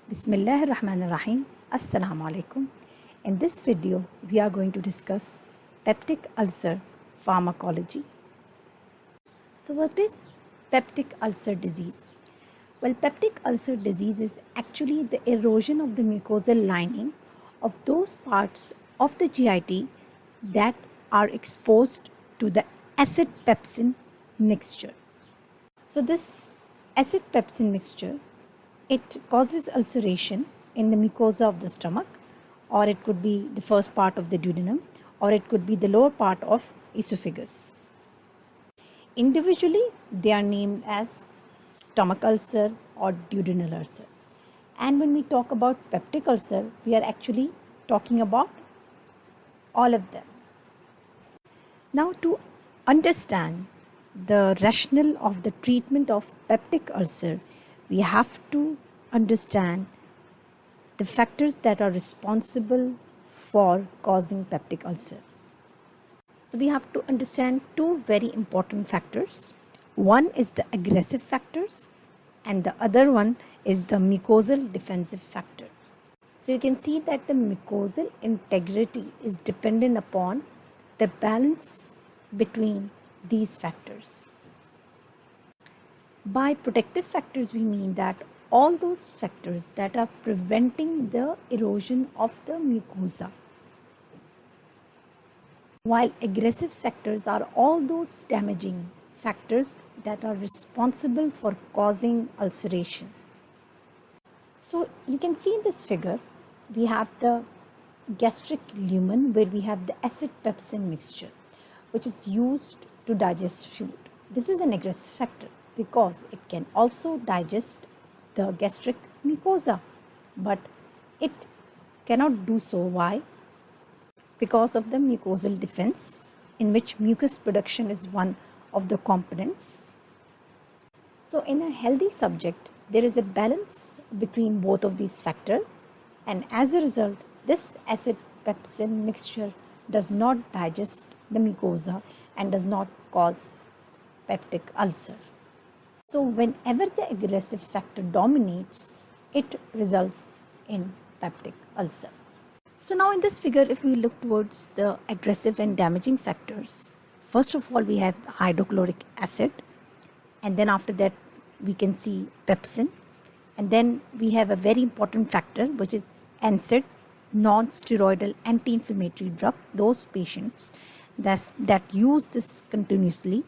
Bismillahirrahmanirrahim. Assalamu alaikum. In this video, we are going to discuss peptic ulcer pharmacology. So, what is peptic ulcer disease? Well, peptic ulcer disease is actually the erosion of the mucosal lining of those parts of the GIT that are exposed to the acid pepsin mixture. So, this acid pepsin mixture, it causes ulceration in the mucosa of the stomach, or it could be the first part of the duodenum, or it could be the lower part of esophagus. Individually, they are named as stomach ulcer or duodenal ulcer. And when we talk about peptic ulcer, we are actually talking about all of them. Now, to understand the rationale of the treatment of peptic ulcer, we have to understand the factors that are responsible for causing peptic ulcer. So we have to understand two very important factors. One is the aggressive factors and the other one is the mucosal defensive factor. So you can see that the mucosal integrity is dependent upon the balance between these factors. By protective factors, we mean that all those factors that are preventing the erosion of the mucosa, while aggressive factors are all those damaging factors that are responsible for causing ulceration. So you can see in this figure, we have the gastric lumen where we have the acid pepsin mixture, which is used to digest food. This is an aggressive factor because it can also digest the gastric mucosa, but it cannot do so. Why? Because of the mucosal defense, in which mucus production is one of the components. So in a healthy subject, there is a balance between both of these factors, and as a result, this acid pepsin mixture does not digest the mucosa and does not cause peptic ulcer. So whenever the aggressive factor dominates, it results in peptic ulcer. So now in this figure, if we look towards the aggressive and damaging factors, first of all, we have hydrochloric acid, and then after that, we can see pepsin, and then we have a very important factor, which is NSAID, non-steroidal anti-inflammatory drug. Those patients that use this continuously.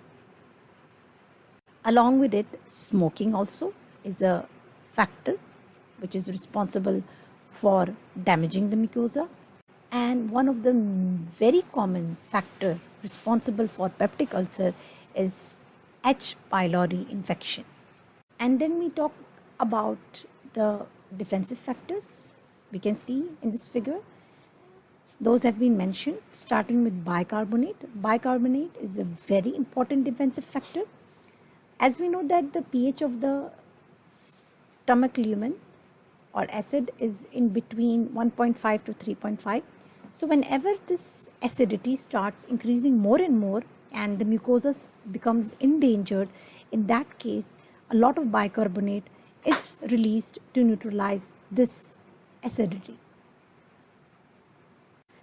Along with it, smoking also is a factor which is responsible for damaging the mucosa. And one of the very common factor responsible for peptic ulcer is H. pylori infection. And then we talk about the defensive factors. We can see in this figure, those have been mentioned, starting with bicarbonate. Bicarbonate is a very important defensive factor. As we know that the pH of the stomach lumen or acid is in between 1.5 to 3.5. So whenever this acidity starts increasing more and more and the mucosa becomes endangered, in that case, a lot of bicarbonate is released to neutralize this acidity.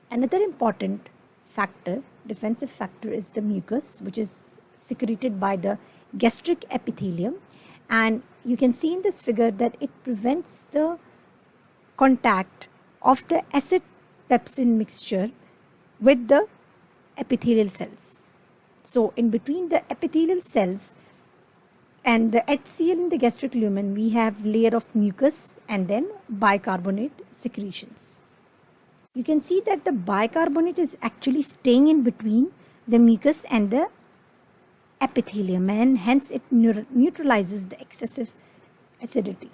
Another important factor, defensive factor, is the mucus, which is secreted by the gastric epithelium, and you can see in this figure that it prevents the contact of the acid pepsin mixture with the epithelial cells. So in between the epithelial cells and the HCl in the gastric lumen, we have layer of mucus and then bicarbonate secretions. You can see that the bicarbonate is actually staying in between the mucus and the epithelium, and hence it neutralizes the excessive acidity.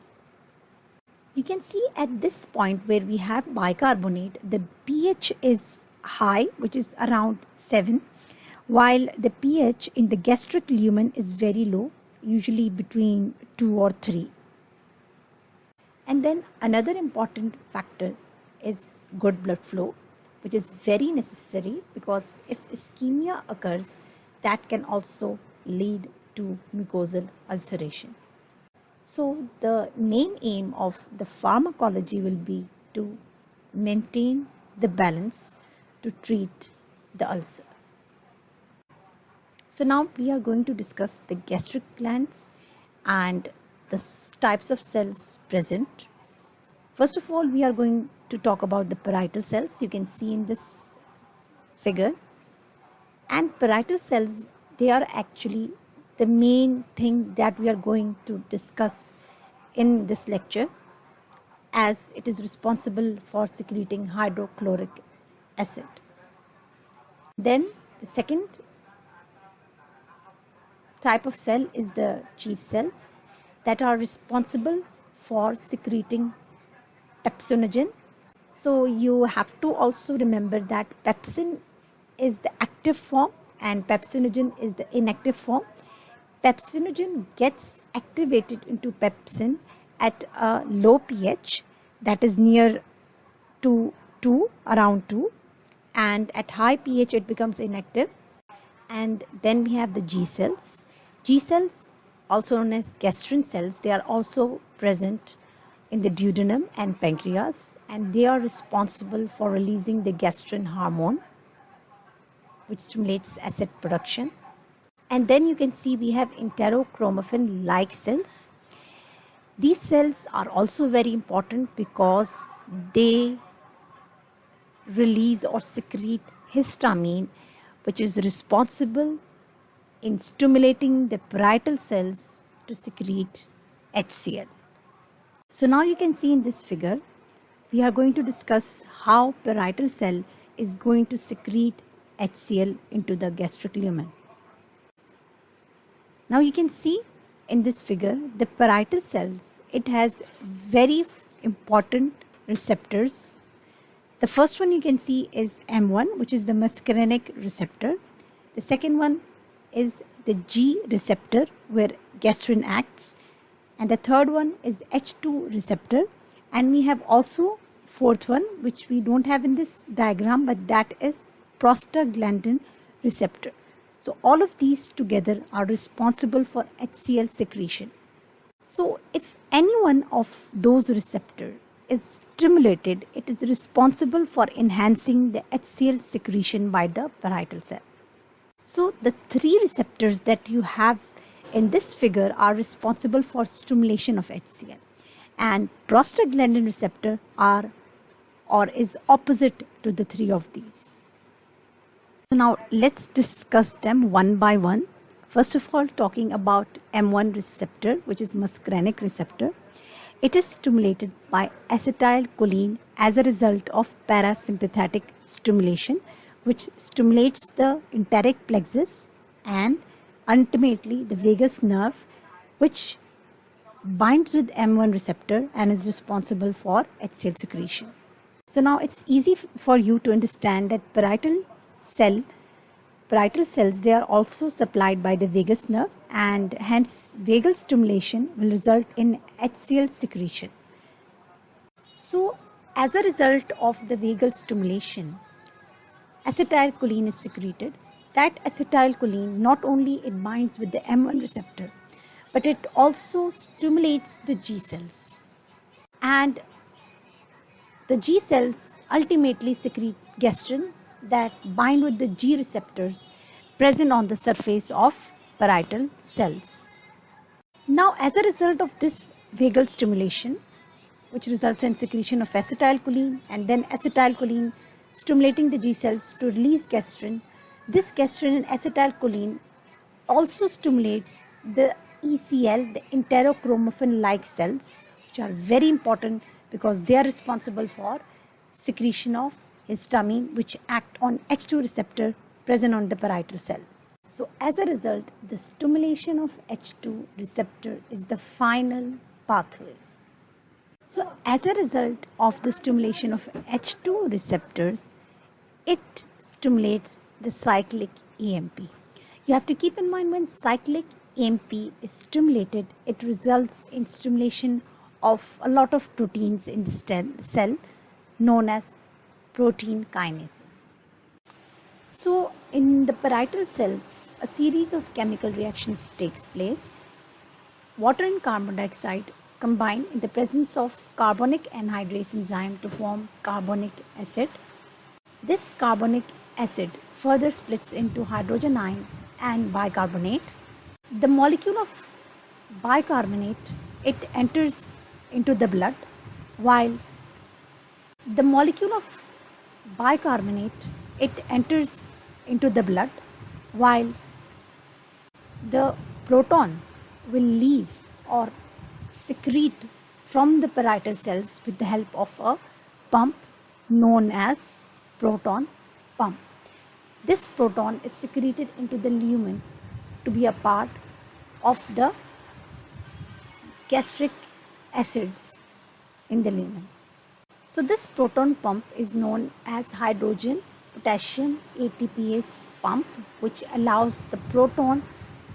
You can see at this point where we have bicarbonate, the pH is high, which is around 7, while the pH in the gastric lumen is very low, usually between 2 or 3. And then another important factor is good blood flow, which is very necessary because if ischemia occurs, that can also lead to mucosal ulceration. So the main aim of the pharmacology will be to maintain the balance to treat the ulcer. So now we are going to discuss the gastric glands and the types of cells present. First of all, we are going to talk about the parietal cells. You can see in this figure. And parietal cells, they are actually the main thing that we are going to discuss in this lecture, as it is responsible for secreting hydrochloric acid. Then the second type of cell is the chief cells that are responsible for secreting pepsinogen. So you have to also remember that pepsin is the active form and pepsinogen is the inactive form. Pepsinogen gets activated into pepsin at a low pH, that is near to 2, around 2, and at high pH it becomes inactive. And then we have the G cells. G cells, also known as gastrin cells, they are also present in the duodenum and pancreas, and they are responsible for releasing the gastrin hormone, which stimulates acid production. And then you can see we have enterochromaffin-like cells. These cells are also very important because they release or secrete histamine, which is responsible in stimulating the parietal cells to secrete HCl. So now you can see in this figure, we are going to discuss how parietal cell is going to secrete HCl into the gastric lumen. Now you can see in this figure, the parietal cells, it has very important receptors. The first one you can see is M1, which is the muscarinic receptor. The second one is the G receptor, where gastrin acts. And the third one is H2 receptor. And we have also fourth one, which we don't have in this diagram, but that is prostaglandin receptor. So all of these together are responsible for HCl secretion. So if any one of those receptors is stimulated, it is responsible for enhancing the HCl secretion by the parietal cell. So the three receptors that you have in this figure are responsible for stimulation of HCl, and prostaglandin receptor is opposite to the three of these. Now let's discuss them one by one. First of all, talking about M1 receptor, which is muscarinic receptor. It is stimulated by acetylcholine as a result of parasympathetic stimulation, which stimulates the enteric plexus and ultimately the vagus nerve, which binds with M1 receptor and is responsible for HCl secretion. So now it's easy for you to understand that parietal cells, they are also supplied by the vagus nerve, and hence vagal stimulation will result in HCl secretion. So as a result of the vagal stimulation, acetylcholine is secreted. That acetylcholine, not only it binds with the M1 receptor, but it also stimulates the G cells. And the G cells ultimately secrete gastrin that bind with the G receptors present on the surface of parietal cells. Now, as a result of this vagal stimulation, which results in secretion of acetylcholine and then acetylcholine stimulating the G cells to release gastrin, this gastrin and acetylcholine also stimulates the ECL, the enterochromaffin-like cells, which are very important because they are responsible for secretion of histamine, which act on H2 receptor present on the parietal cell. So as a result, the stimulation of H2 receptor is the final pathway. So as a result of the stimulation of H2 receptors, it stimulates the cyclic AMP. You have to keep in mind, when cyclic AMP is stimulated, it results in stimulation of a lot of proteins in the cell known as protein kinases. So in the parietal cells, a series of chemical reactions takes place. water and carbon dioxide combine in the presence of carbonic anhydrase enzyme to form carbonic acid. This carbonic acid further splits into hydrogen ion and bicarbonate. The molecule of bicarbonate, it enters into the blood, while the molecule of bicarbonate, it enters into the blood, while the proton will leave or secrete from the parietal cells with the help of a pump known as proton pump. This proton is secreted into the lumen to be a part of the gastric acids in the lumen. So this proton pump is known as hydrogen potassium ATPase pump, which allows the proton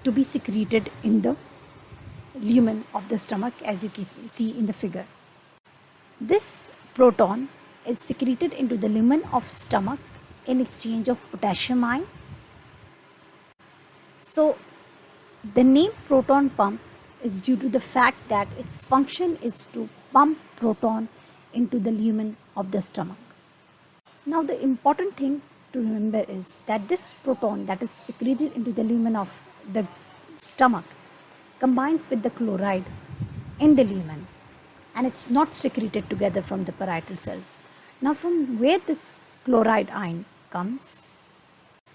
to be secreted in the lumen of the stomach, as you can see in the figure. This proton is secreted into the lumen of stomach in exchange of potassium ion. So the name proton pump is due to the fact that its function is to pump proton into the lumen of the stomach. Now the important thing to remember is that this proton that is secreted into the lumen of the stomach combines with the chloride in the lumen, and it's not secreted together from the parietal cells. Now from where this chloride ion comes,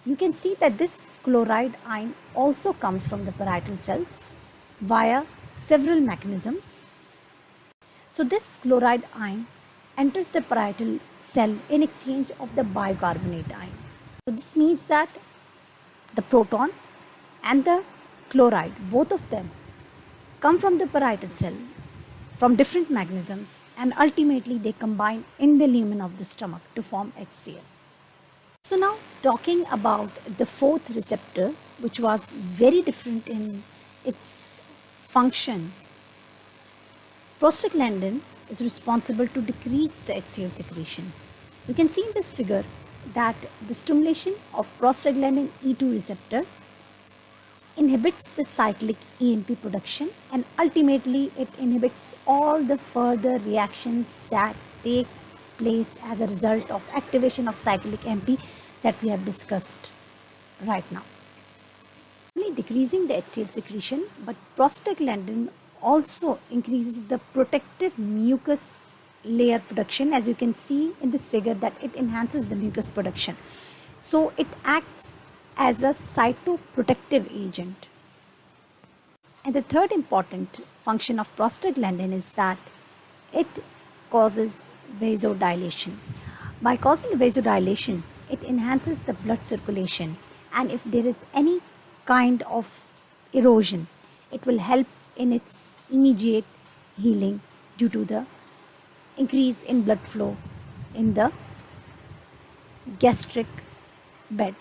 you can see that this chloride ion also comes from the parietal cells via several mechanisms. So this chloride ion enters the parietal cell in exchange of the bicarbonate ion. So this means that the proton and the chloride, both of them, come from the parietal cell from different mechanisms, and ultimately they combine in the lumen of the stomach to form HCl. So now talking about the fourth receptor, which was very different in its function. Prostaglandin is responsible to decrease the HCl secretion. You can see in this figure that the stimulation of prostaglandin E2 receptor inhibits the cyclic AMP production, and ultimately it inhibits all the further reactions that take place as a result of activation of cyclic AMP that we have discussed right now. Not only decreasing the HCl secretion, but prostaglandin also increases the protective mucus layer production. As you can see in this figure that it enhances the mucus production. So it acts as a cytoprotective agent. And the third important function of prostaglandin is that it causes vasodilation. By causing vasodilation, it enhances the blood circulation, and if there is any kind of erosion, it will help in its immediate healing due to the increase in blood flow in the gastric bed.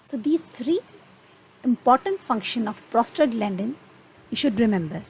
So these three important functions of prostaglandin you should remember.